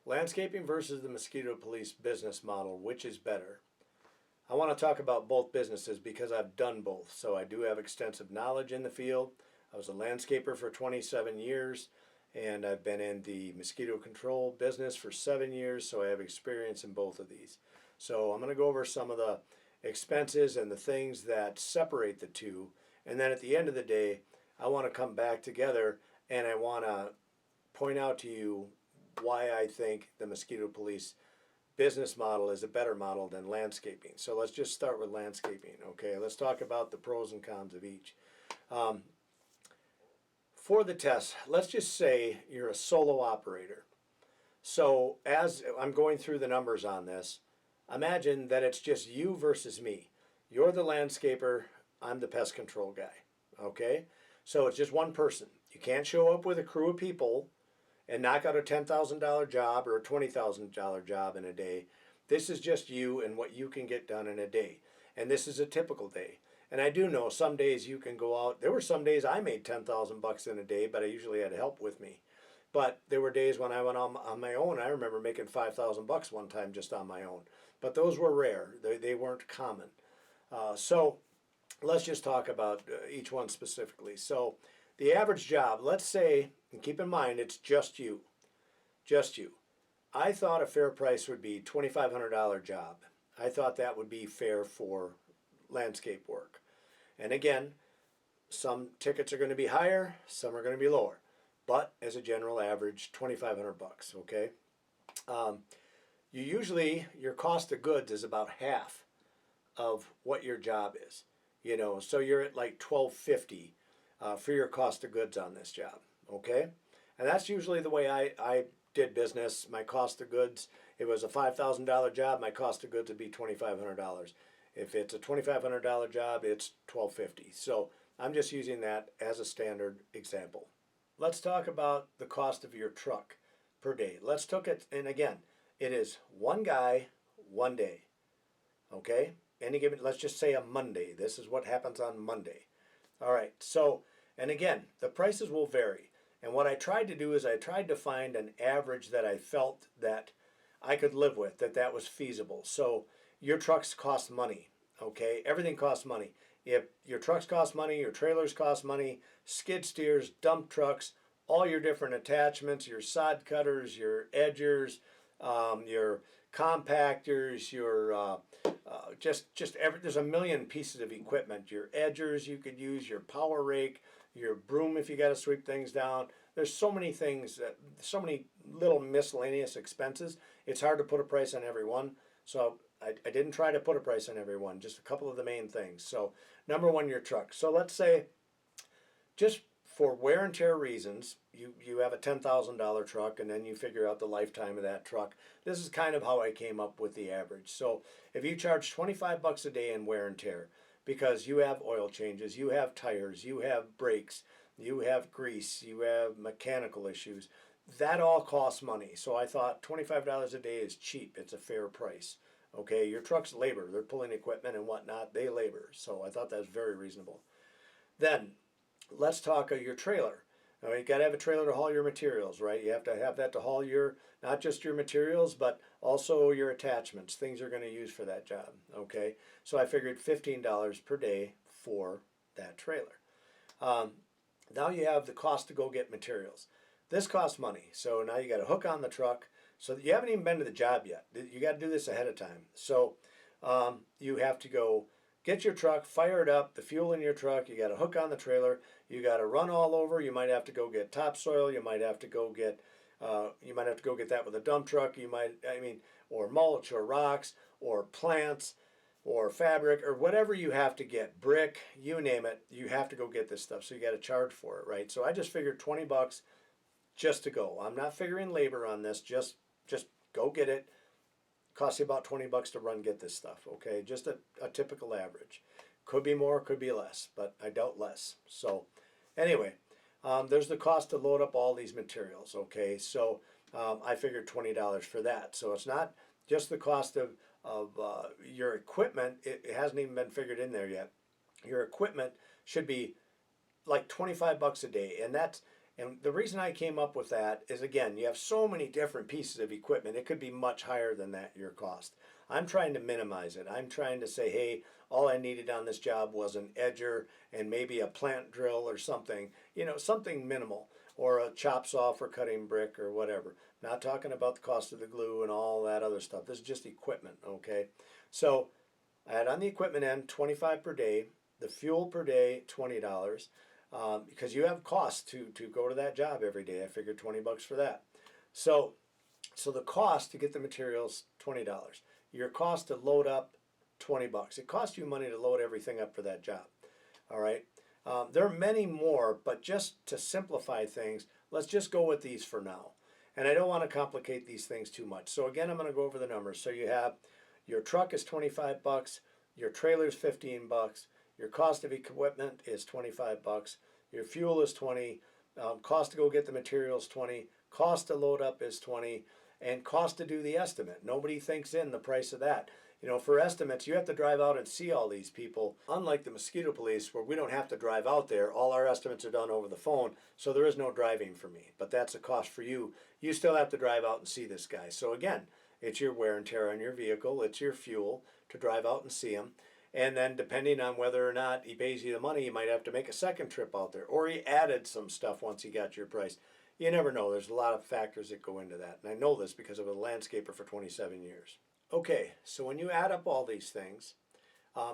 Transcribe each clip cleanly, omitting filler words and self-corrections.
Landscaping versus the mosquito police business model, which is better? I want to talk about both businesses because I've done both. So I do have extensive knowledge in the field. I was a landscaper for 27 years and I've been in the mosquito control business for 7 years, so I have experience in both of these. So I'm going to go over some of the expenses and the things that separate the two, and then at the end of the day, I want to come back together and I want to point out to you why I think the mosquito police business model is a better model than landscaping. So let's just start with landscaping, okay? Let's talk about the pros and cons of each. For the test, let's just say you're a solo operator. So as I'm going through the numbers on this, imagine that it's just you versus me. You're the landscaper, I'm the pest control guy, okay? So it's just one person. You can't show up with a crew of people and knock out a $10,000 job or a $20,000 job in a day. This is just you and what you can get done in a day. And this is a typical day. And I do know some days you can go out. There were some days I made 10,000 bucks in a day, but I usually had help with me. But there were days when I went on my own. I remember making 5,000 bucks one time just on my own. But those were rare. They weren't common. So let's just talk about each one specifically. So the average job, let's say, and keep in mind it's just you. Just you. I thought a fair price would be $2,500 job. I thought that would be fair for landscape work. And again, some tickets are going to be higher, some are going to be lower. But as a general average, 2,500 bucks, okay? Your cost of goods is about half of what your job is. So you're at like $1,250 for your cost of goods on this job, okay? And that's usually the way I did business. My cost of goods, it was a $5,000 job, my cost of goods would be $2,500. If it's a $2,500 job, it's $1,250. So I'm just using that as a standard example. Let's talk about the cost of your truck per day. Let's take it, and again, it is one guy, one day, okay? Let's just say a Monday. This is what happens on Monday. All right, so, and again, the prices will vary. And what I tried to do is I tried to find an average that I felt that I could live with, that was feasible. So your trucks cost money, okay? Everything costs money. If your trucks cost money, your trailers cost money, skid steers, dump trucks, all your different attachments, your sod cutters, your edgers, your compactors, your there's a million pieces of equipment. Your edgers you could use, your power rake, your broom if you got to sweep things down. There's so many things, so many little miscellaneous expenses. It's hard to put a price on every one. So I didn't try to put a price on every one, just a couple of the main things. So number one, your truck. So let's say just for wear and tear reasons, you have a $10,000 truck and then you figure out the lifetime of that truck. This is kind of how I came up with the average. So if you charge 25 bucks a day in wear and tear, because you have oil changes, you have tires, you have brakes, you have grease, you have mechanical issues, that all costs money. So I thought $25 a day is cheap. It's a fair price. Okay, your truck's labor. They're pulling equipment and whatnot. They labor. So I thought that was very reasonable. Then let's talk your trailer. Now, you got to have a trailer to haul your materials, right? You have to have that to haul not just your materials, but also your attachments, things you're going to use for that job, okay? So I figured $15 per day for that trailer. Now you have the cost to go get materials. This costs money, so now you got to hook on the truck. So you haven't even been to the job yet. You got to do this ahead of time. So you have to go get your truck, fire it up, the fuel in your truck. You got to hook on the trailer. You got to run all over. You might have to go get topsoil. You might have to go get that with a dump truck. Or mulch, or rocks, or plants, or fabric, or whatever you have to get, brick, you name it. You have to go get this stuff. So you got to charge for it, right? So I just figured 20 bucks just to go. I'm not figuring labor on this. Just go get it. Costs you about 20 bucks to run get this stuff, okay? Just a typical average. Could be more, could be less, but I doubt less. So anyway, there's the cost to load up all these materials, okay? So I figured $20 for that. So it's not just the cost of your equipment. It hasn't even been figured in there yet. Your equipment should be like 25 bucks a day, and that's And the reason I came up with that is, again, you have so many different pieces of equipment. It could be much higher than that, your cost. I'm trying to minimize it. I'm trying to say, hey, all I needed on this job was an edger and maybe a plant drill or something, something minimal, or a chop saw for cutting brick or whatever. Not talking about the cost of the glue and all that other stuff. This is just equipment, okay? So I had on the equipment end 25 per day, the fuel per day $20. Because you have costs to go to that job every day. I figured $20 for that. So the cost to get the materials $20. Your cost to load up $20. It costs you money to load everything up for that job. All right. There are many more, but just to simplify things, let's just go with these for now. And I don't want to complicate these things too much. So again, I'm going to go over the numbers. So you have your truck is $25, your trailer is $15. Your cost of equipment is $25. Your fuel is $20. Cost to go get the materials $20. Cost to load up is $20, and cost to do the estimate. Nobody thinks in the price of that. For estimates, you have to drive out and see all these people. Unlike the Mosquito Police, where we don't have to drive out there, all our estimates are done over the phone, so there is no driving for me. But that's a cost for you. You still have to drive out and see this guy. So again, it's your wear and tear on your vehicle. It's your fuel to drive out and see him. And then depending on whether or not he pays you the money, you might have to make a second trip out there. Or he added some stuff once he got your price. You never know. There's a lot of factors that go into that. And I know this because I was a landscaper for 27 years. Okay, so when you add up all these things,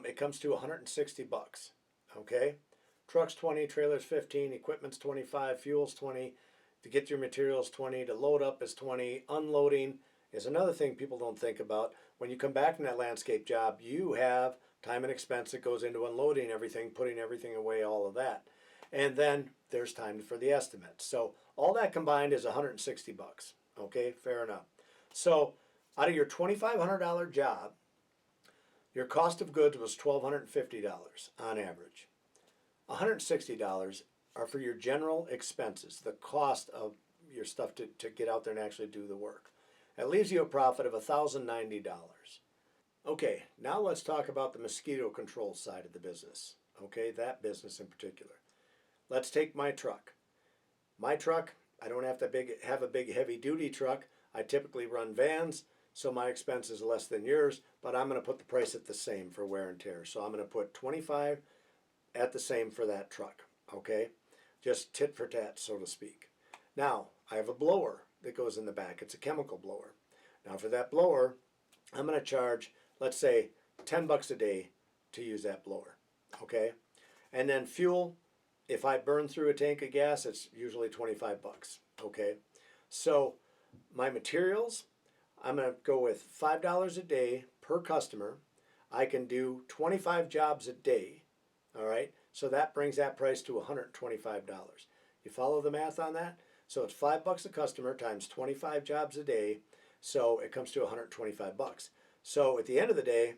it comes to $160. Okay? Truck's 20, trailer's 15, equipment's 25, fuel's 20. To get your materials 20, to load up is 20. Unloading is another thing people don't think about. When you come back from that landscape job, you have time and expense that goes into unloading everything, putting everything away, all of that. And then there's time for the estimate. So all that combined is $160. Okay, fair enough. So out of your $2,500 job, your cost of goods was $1,250 on average. $160 are for your general expenses, the cost of your stuff to get out there and actually do the work. That leaves you a profit of $1,090. Okay, now let's talk about the mosquito control side of the business. Okay, that business in particular. Let's take my truck. My truck, I don't have to have a big heavy duty truck. I typically run vans, so my expense is less than yours, but I'm going to put the price at the same for wear and tear. So I'm going to put $25 at the same for that truck. Okay, just tit for tat, so to speak. Now, I have a blower that goes in the back. It's a chemical blower. Now for that blower, I'm going to charge, let's say, $10 a day to use that blower, okay? And then fuel, if I burn through a tank of gas, it's usually $25, okay? So my materials, I'm going to go with $5 a day per customer. I can do 25 jobs a day, all right? So that brings that price to $125. You follow the math on that? So it's $5 a customer times 25 jobs a day, so it comes to $125. So at the end of the day,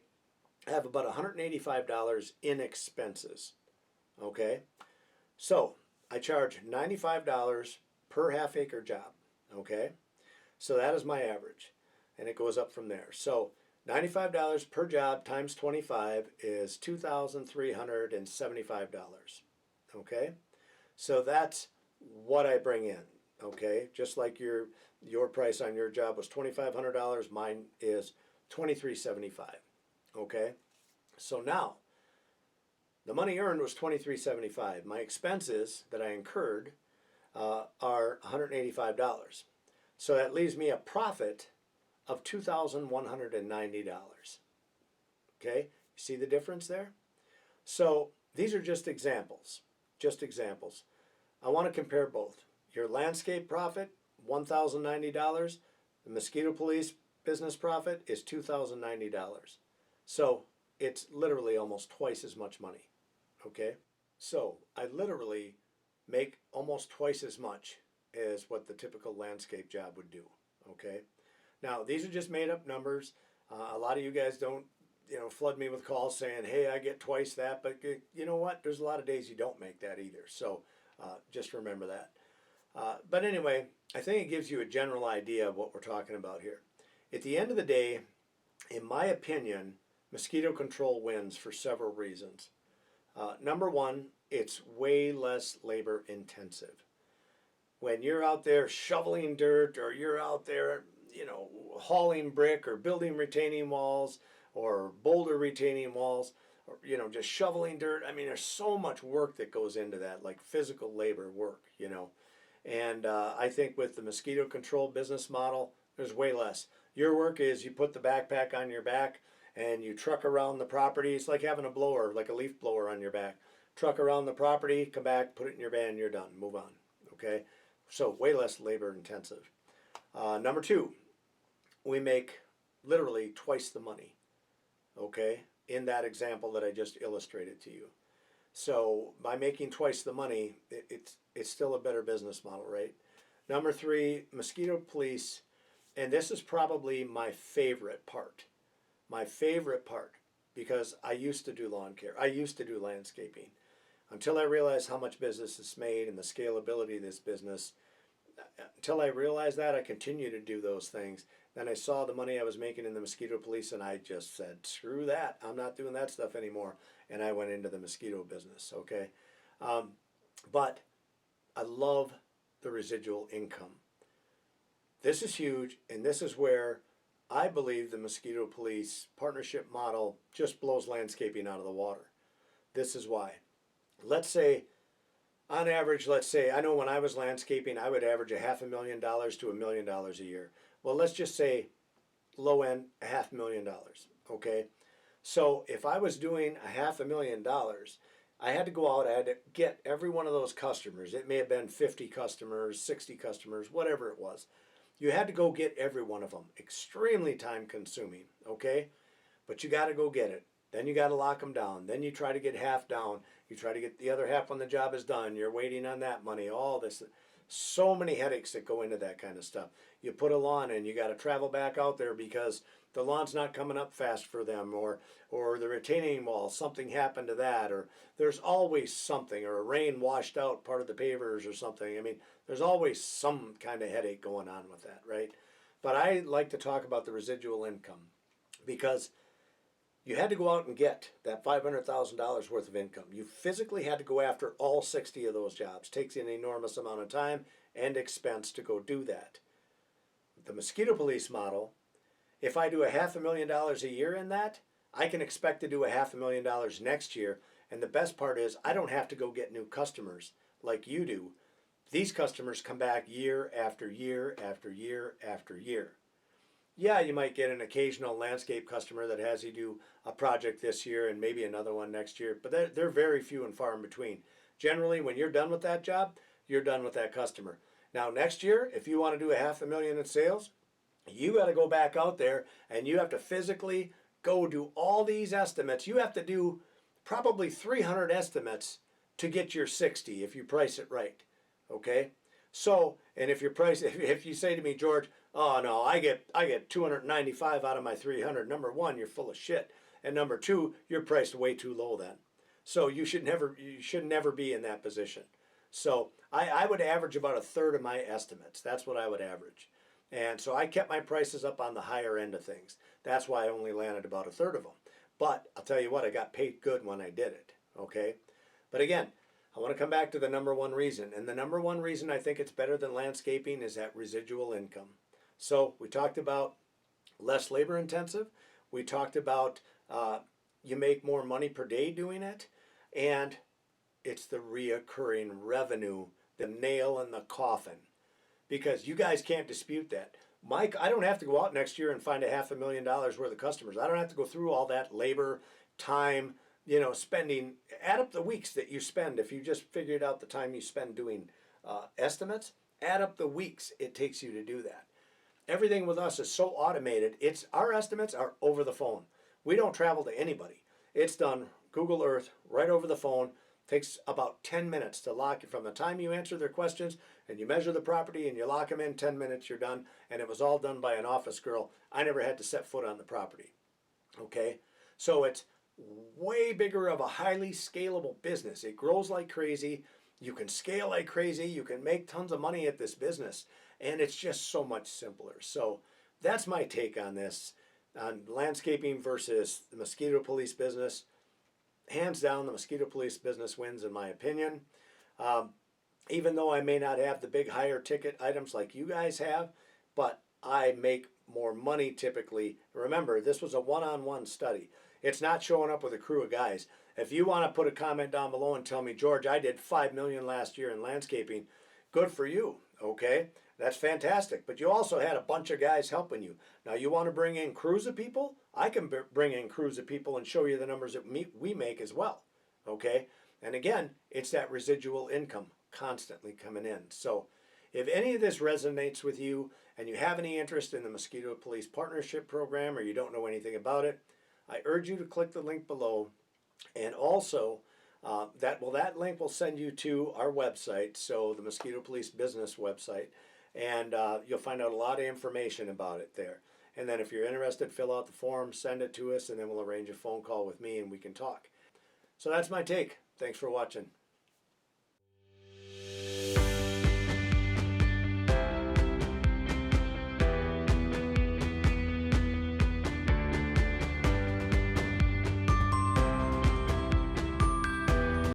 I have about $185 in expenses. Okay? So I charge $95 per half acre job. Okay? So that is my average. And it goes up from there. So $95 per job times 25 is $2,375. Okay? So that's what I bring in. Okay? Just like your price on your job was $2,500, mine is $2,375. Okay? So now, the money earned was $2,375. My expenses that I incurred are $185. So that leaves me a profit of $2,190. Okay? You see the difference there? So these are just examples. Just examples. I want to compare both. Your landscape profit, $1,090. The Mosquito Police business profit is $2,090. So it's literally almost twice as much money. Okay? So I literally make almost twice as much as what the typical landscape job would do. Okay? Now, these are just made up numbers. A lot of you guys don't, flood me with calls saying, hey, I get twice that. But you know what? There's a lot of days you don't make that either. So just remember that. But anyway, I think it gives you a general idea of what we're talking about here. At the end of the day, in my opinion, mosquito control wins for several reasons. Number one, it's way less labor intensive. when you're out there shoveling dirt, or you're out there, hauling brick or building retaining walls or boulder retaining walls, or, just shoveling dirt. I mean, there's so much work that goes into that, like physical labor work. And I think with the mosquito control business model, there's way less. Your work is you put the backpack on your back and you truck around the property. It's like having a blower, like a leaf blower on your back. Truck around the property, come back, put it in your van, you're done. Move on. Okay? So way less labor intensive. Number two, we make literally twice the money. Okay? In that example that I just illustrated to you. So by making twice the money, it's still a better business model, right? Number three, mosquito police, and this is probably my favorite part. My favorite part, because I used to do lawn care. I used to do landscaping. Until I realized how much business is made and the scalability of this business, until I realized that, I continued to do those things. Then I saw the money I was making in the mosquito police, and I just said, screw that. I'm not doing that stuff anymore. And I went into the mosquito business, okay? But I love the residual income. This is huge, and this is where I believe the mosquito police partnership model just blows landscaping out of the water. This is why. Let's say, on average, I know when I was landscaping, I would average $500,000 to $1 million a year. Well, let's just say low end, $500,000, okay? So if I was doing $500,000, I had to go out, I had to get every one of those customers. It may have been 50 customers, 60 customers, whatever it was. You had to go get every one of them. Extremely time consuming, okay? But you got to go get it. Then you got to lock them down. Then you try to get half down. You try to get the other half when the job is done. You're waiting on that money, all this. So many headaches that go into that kind of stuff. You put a lawn in, you got to travel back out there because the lawn's not coming up fast for them, or the retaining wall, something happened to that, or there's always something, or a rain washed out part of the pavers or something. I mean, there's always some kind of headache going on with that, right? But I like to talk about the residual income because you had to go out and get that $500,000 worth of income. You physically had to go after all 60 of those jobs. It takes an enormous amount of time and expense to go do that. The mosquito police model, if I do $500,000 a year in that, I can expect to do $500,000 next year. And the best part is I don't have to go get new customers like you do. These customers come back year after year after year after year. Yeah, you might get an occasional landscape customer that has you do a project this year and maybe another one next year, but they're very few and far in between. Generally, when you're done with that job, you're done with that customer. Now, next year, if you want to do $500,000 in sales, you got to go back out there and you have to physically go do all these estimates. You have to do probably 300 estimates to get your 60 if you price it right. Okay? So, and if you say to me, George, oh no, I get 295 out of my 300. Number one, you're full of shit, and number two, you're priced way too low then. So you should never be in that position. So I would average about a third of my estimates. That's what I would average, and so I kept my prices up on the higher end of things. That's why I only landed about a third of them. But I'll tell you what, I got paid good when I did it. Okay, but again, I want to come back to the number one reason, and the number one reason I think it's better than landscaping is that residual income. So we talked about less labor intensive. We talked about you make more money per day doing it, and it's the reoccurring revenue, the nail in the coffin, because you guys can't dispute that. Mike, I don't have to go out next year and find $500,000 worth of customers. I don't have to go through all that labor, time, spending. Add up the weeks that you spend. If you just figured out the time you spend doing estimates, add up the weeks it takes you to do that. Everything with us is so automated. Our estimates are over the phone. We don't travel to anybody. It's done Google Earth right over the phone. Takes about 10 minutes to lock it from the time you answer their questions and you measure the property and you lock them in 10 minutes, you're done. And it was all done by an office girl. I never had to set foot on the property. Okay? So it's way bigger of a highly scalable business. It grows like crazy. You can scale like crazy. You can make tons of money at this business. And it's just so much simpler. So that's my take on this, on landscaping versus the mosquito police business. Hands down, the mosquito police business wins in my opinion. even though I may not have the big higher ticket items like you guys have, but I make more money typically. Remember, this was a one-on-one study. It's not showing up with a crew of guys. If you want to put a comment down below and tell me, George, I did 5 million last year in landscaping, good for you, okay? That's fantastic. But you also had a bunch of guys helping you. Now you want to bring in crews of people? I can bring in crews of people and show you the numbers that we make as well, okay? And again, it's that residual income constantly coming in. So if any of this resonates with you and you have any interest in the Mosquito Police Partnership Program or you don't know anything about it, I urge you to click the link below. And also, that link will send you to our website, so the Mosquito Police Business website, and you'll find out a lot of information about it there. And then if you're interested, fill out the form, send it to us, and then we'll arrange a phone call with me and we can talk. So that's my take. Thanks for watching.